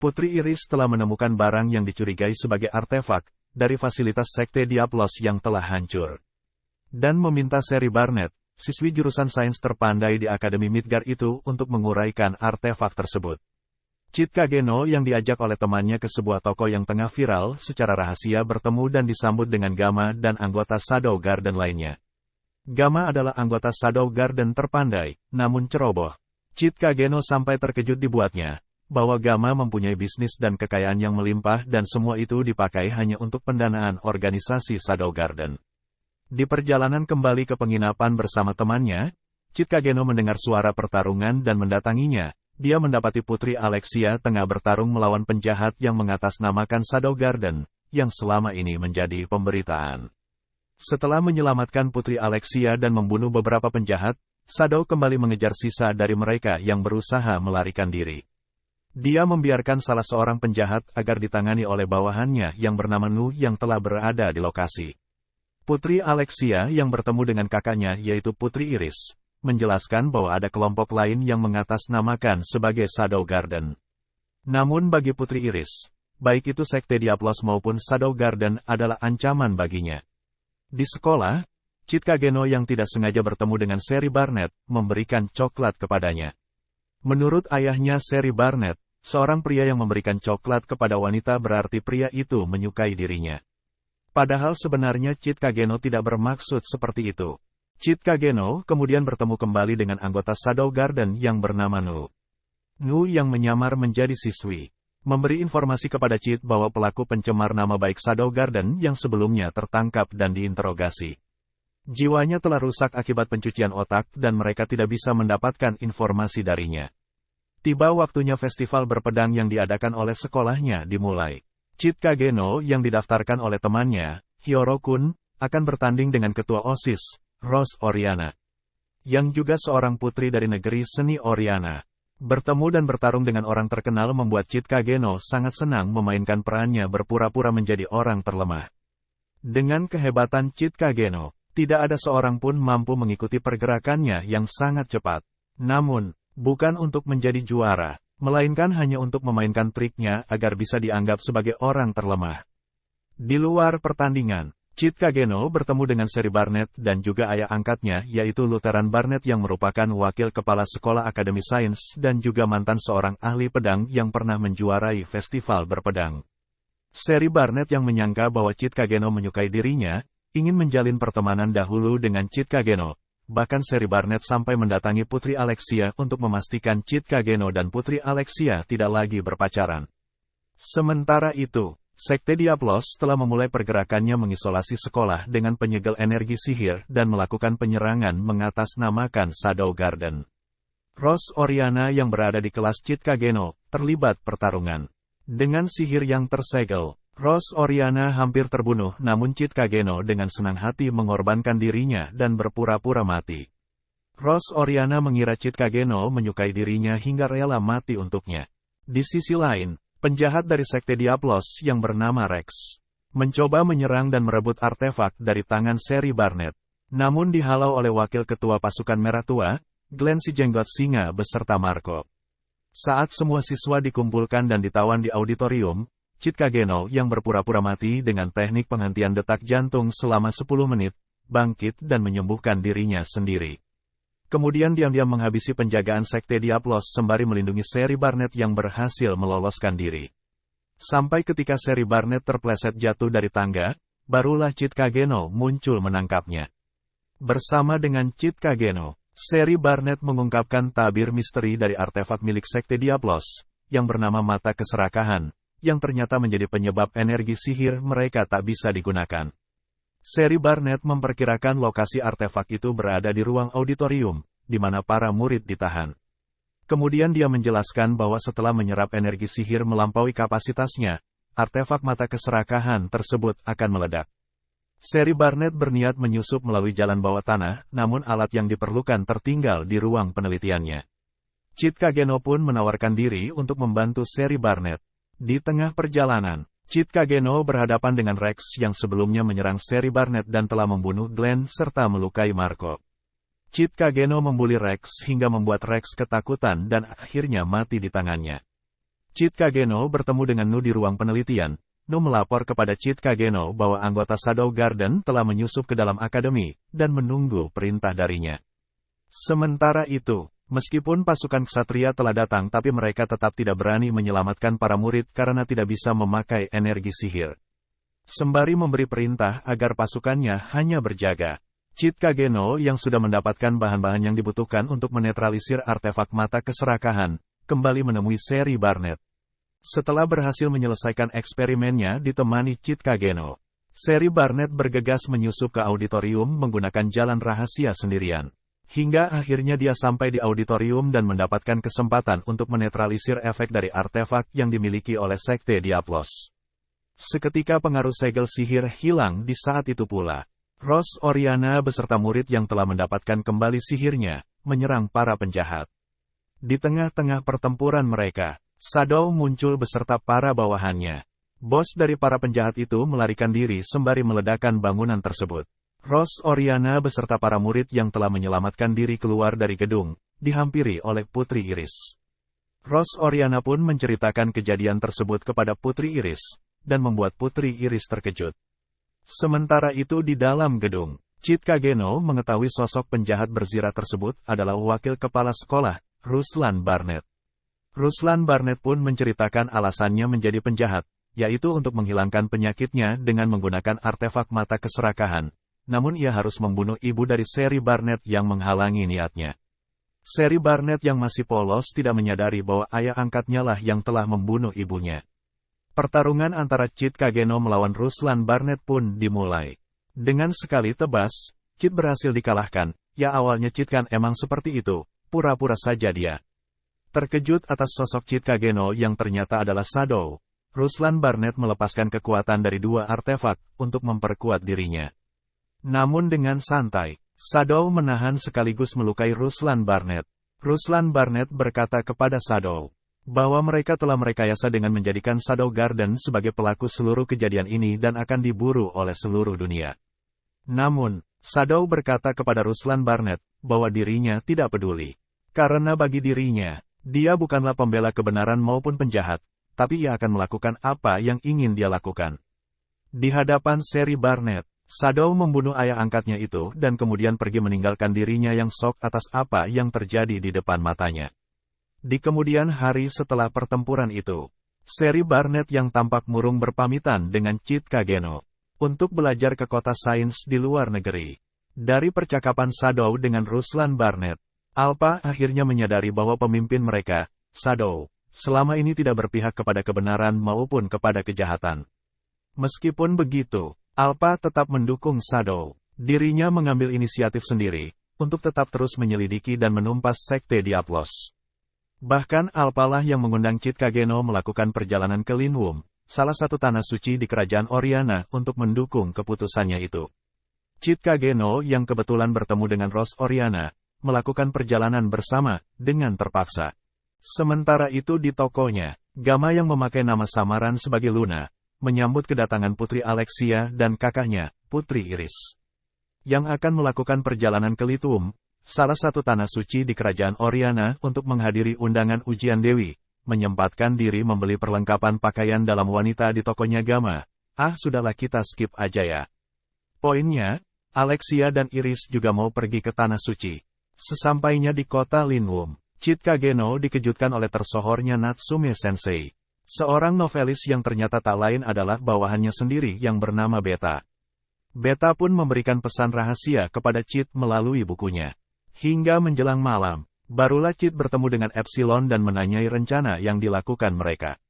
Putri Iris telah menemukan barang yang dicurigai sebagai artefak dari fasilitas Sekte Diablos yang telah hancur. Dan meminta Sherry Barnett, siswi jurusan sains terpandai di Akademi Midgard itu untuk menguraikan artefak tersebut. Chit Kageno yang diajak oleh temannya ke sebuah toko yang tengah viral secara rahasia bertemu dan disambut dengan Gamma dan anggota Shadow Garden lainnya. Gamma adalah anggota Shadow Garden terpandai, namun ceroboh. Chit Kageno sampai terkejut dibuatnya bahwa Gamma mempunyai bisnis dan kekayaan yang melimpah dan semua itu dipakai hanya untuk pendanaan organisasi Shadow Garden. Di perjalanan kembali ke penginapan bersama temannya, Chit Kageno mendengar suara pertarungan dan mendatanginya. Dia mendapati Putri Alexia tengah bertarung melawan penjahat yang mengatasnamakan Shadow Garden, yang selama ini menjadi pemberitaan. Setelah menyelamatkan Putri Alexia dan membunuh beberapa penjahat, Shadow kembali mengejar sisa dari mereka yang berusaha melarikan diri. Dia membiarkan salah seorang penjahat agar ditangani oleh bawahannya yang bernama Nu yang telah berada di lokasi. Putri Alexia yang bertemu dengan kakaknya yaitu Putri Iris, menjelaskan bahwa ada kelompok lain yang mengatasnamakan sebagai Shadow Garden. Namun bagi Putri Iris, baik itu Sekte Diablos maupun Shadow Garden adalah ancaman baginya. Di sekolah, Chit Kageno yang tidak sengaja bertemu dengan Sherry Barnett, memberikan coklat kepadanya. Menurut ayahnya Sherry Barnett, seorang pria yang memberikan coklat kepada wanita berarti pria itu menyukai dirinya. Padahal sebenarnya Chit Kageno tidak bermaksud seperti itu. Chit Kageno kemudian bertemu kembali dengan anggota Shadow Garden yang bernama Nu. Nu yang menyamar menjadi siswi, memberi informasi kepada Chit bahwa pelaku pencemar nama baik Shadow Garden yang sebelumnya tertangkap dan diinterogasi. Jiwanya telah rusak akibat pencucian otak dan mereka tidak bisa mendapatkan informasi darinya. Tiba waktunya festival berpedang yang diadakan oleh sekolahnya dimulai. Chit Kageno yang didaftarkan oleh temannya, Hyoro-kun, akan bertanding dengan ketua OSIS, Rose Oriana, yang juga seorang putri dari negeri seni Oriana. Bertemu dan bertarung dengan orang terkenal membuat Chit Kageno sangat senang memainkan perannya berpura-pura menjadi orang terlemah. Dengan kehebatan Chit Kageno, tidak ada seorang pun mampu mengikuti pergerakannya yang sangat cepat. Namun, bukan untuk menjadi juara, melainkan hanya untuk memainkan triknya agar bisa dianggap sebagai orang terlemah. Di luar pertandingan, Chit Kageno bertemu dengan Sherry Barnett dan juga ayah angkatnya yaitu Lutheran Barnett yang merupakan wakil kepala sekolah akademi sains dan juga mantan seorang ahli pedang yang pernah menjuarai festival berpedang. Sherry Barnett yang menyangka bahwa Chit Kageno menyukai dirinya, ingin menjalin pertemanan dahulu dengan Chit Kageno. Bahkan Sherry Barnett sampai mendatangi Putri Alexia untuk memastikan Chit Kageno dan Putri Alexia tidak lagi berpacaran. Sementara itu, Sekte Diablos telah memulai pergerakannya mengisolasi sekolah dengan penyegel energi sihir dan melakukan penyerangan mengatasnamakan Shadow Garden. Rose Oriana yang berada di kelas Chit Kageno terlibat pertarungan. Dengan sihir yang tersegel, Rose Oriana hampir terbunuh namun Chit Kageno dengan senang hati mengorbankan dirinya dan berpura-pura mati. Rose Oriana mengira Chit Kageno menyukai dirinya hingga rela mati untuknya. Di sisi lain, penjahat dari Sekte Diablos yang bernama Rex mencoba menyerang dan merebut artefak dari tangan Sherry Barnett. Namun dihalau oleh wakil ketua pasukan Merah Tua, Glenn si Jenggot Singa beserta Marco. Saat semua siswa dikumpulkan dan ditawan di auditorium, Chit Kageno yang berpura-pura mati dengan teknik penghentian detak jantung selama 10 menit, bangkit dan menyembuhkan dirinya sendiri. Kemudian diam-diam menghabisi penjagaan Sekte Diablos sembari melindungi Sherry Barnett yang berhasil meloloskan diri. Sampai ketika Sherry Barnett terpleset jatuh dari tangga, barulah Chit Kageno muncul menangkapnya. Bersama dengan Chit Kageno, Sherry Barnett mengungkapkan tabir misteri dari artefak milik Sekte Diablos, yang bernama Mata Keserakahan, yang ternyata menjadi penyebab energi sihir mereka tak bisa digunakan. Sherry Barnett memperkirakan lokasi artefak itu berada di ruang auditorium, di mana para murid ditahan. Kemudian dia menjelaskan bahwa setelah menyerap energi sihir melampaui kapasitasnya, artefak Mata Keserakahan tersebut akan meledak. Sherry Barnett berniat menyusup melalui jalan bawah tanah, namun alat yang diperlukan tertinggal di ruang penelitiannya. Chit Kageno pun menawarkan diri untuk membantu Sherry Barnett. Di tengah perjalanan, Chit Kageno berhadapan dengan Rex yang sebelumnya menyerang Sherry Barnett dan telah membunuh Glenn serta melukai Marco. Chit Kageno membuli Rex hingga membuat Rex ketakutan dan akhirnya mati di tangannya. Chit Kageno bertemu dengan Nu di ruang penelitian. Nu melapor kepada Chit Kageno bahwa anggota Shadow Garden telah menyusup ke dalam akademi, dan menunggu perintah darinya. Sementara itu, meskipun pasukan ksatria telah datang tapi mereka tetap tidak berani menyelamatkan para murid karena tidak bisa memakai energi sihir. Sembari memberi perintah agar pasukannya hanya berjaga, Chit Kageno yang sudah mendapatkan bahan-bahan yang dibutuhkan untuk menetralisir artefak mata keserakahan, kembali menemui Seri Barnet. Setelah berhasil menyelesaikan eksperimennya ditemani Chit Kageno, Seri Barnet bergegas menyusup ke auditorium menggunakan jalan rahasia sendirian. Hingga akhirnya dia sampai di auditorium dan mendapatkan kesempatan untuk menetralisir efek dari artefak yang dimiliki oleh Sekte Diablos. Seketika pengaruh segel sihir hilang di saat itu pula. Rose Oriana beserta murid yang telah mendapatkan kembali sihirnya, menyerang para penjahat. Di tengah-tengah pertempuran mereka, Shadow muncul beserta para bawahannya. Bos dari para penjahat itu melarikan diri sembari meledakkan bangunan tersebut. Rose Oriana beserta para murid yang telah menyelamatkan diri keluar dari gedung, dihampiri oleh Putri Iris. Rose Oriana pun menceritakan kejadian tersebut kepada Putri Iris, dan membuat Putri Iris terkejut. Sementara itu di dalam gedung, Chit Kageno mengetahui sosok penjahat berzirah tersebut adalah wakil kepala sekolah, Ruslan Barnet. Ruslan Barnet pun menceritakan alasannya menjadi penjahat, yaitu untuk menghilangkan penyakitnya dengan menggunakan artefak mata keserakahan. Namun ia harus membunuh ibu dari Seri Barnet yang menghalangi niatnya. Seri Barnet yang masih polos tidak menyadari bahwa ayah angkatnya lah yang telah membunuh ibunya. Pertarungan antara Chit Kageno melawan Ruslan Barnet pun dimulai. Dengan sekali tebas, Chit berhasil dikalahkan. Ya awalnya Chit kan emang seperti itu, pura-pura saja dia. Terkejut atas sosok Chit Kageno yang ternyata adalah Shadow, Ruslan Barnet melepaskan kekuatan dari dua artefak untuk memperkuat dirinya. Namun dengan santai, Shadow menahan sekaligus melukai Ruslan Barnet. Ruslan Barnet berkata kepada Shadow bahwa mereka telah merekayasa dengan menjadikan Shadow Garden sebagai pelaku seluruh kejadian ini dan akan diburu oleh seluruh dunia. Namun, Shadow berkata kepada Ruslan Barnet bahwa dirinya tidak peduli. Karena bagi dirinya, dia bukanlah pembela kebenaran maupun penjahat, tapi ia akan melakukan apa yang ingin dia lakukan. Di hadapan Seri Barnet, Shadow membunuh ayah angkatnya itu dan kemudian pergi meninggalkan dirinya yang shock atas apa yang terjadi di depan matanya. Di kemudian hari setelah pertempuran itu, Seri Barnet yang tampak murung berpamitan dengan Chit Kageno untuk belajar ke kota sains di luar negeri. Dari percakapan Shadow dengan Ruslan Barnet, Alpha akhirnya menyadari bahwa pemimpin mereka, Shadow, selama ini tidak berpihak kepada kebenaran maupun kepada kejahatan. Meskipun begitu, Alpha tetap mendukung Shadow. Dirinya mengambil inisiatif sendiri, untuk tetap terus menyelidiki dan menumpas Sekte Diablos. Bahkan Alpha lah yang mengundang Chit Kageno melakukan perjalanan ke Linwum, salah satu tanah suci di kerajaan Oriana untuk mendukung keputusannya itu. Chit Kageno yang kebetulan bertemu dengan Rose Oriana, melakukan perjalanan bersama, dengan terpaksa. Sementara itu di tokonya, Gamma yang memakai nama samaran sebagai Luna, menyambut kedatangan Putri Alexia dan kakaknya, Putri Iris, yang akan melakukan perjalanan ke Litwum, salah satu tanah suci di kerajaan Oriana untuk menghadiri undangan ujian Dewi, menyempatkan diri membeli perlengkapan pakaian dalam wanita di tokonya Gamma. Sudahlah kita skip aja ya. Poinnya, Alexia dan Iris juga mau pergi ke tanah suci. Sesampainya di kota Linwum, Chit Kageno dikejutkan oleh tersohornya Natsume Sensei, seorang novelis yang ternyata tak lain adalah bawahannya sendiri yang bernama Beta. Beta pun memberikan pesan rahasia kepada Chit melalui bukunya. Hingga menjelang malam, barulah Chit bertemu dengan Epsilon dan menanyai rencana yang dilakukan mereka.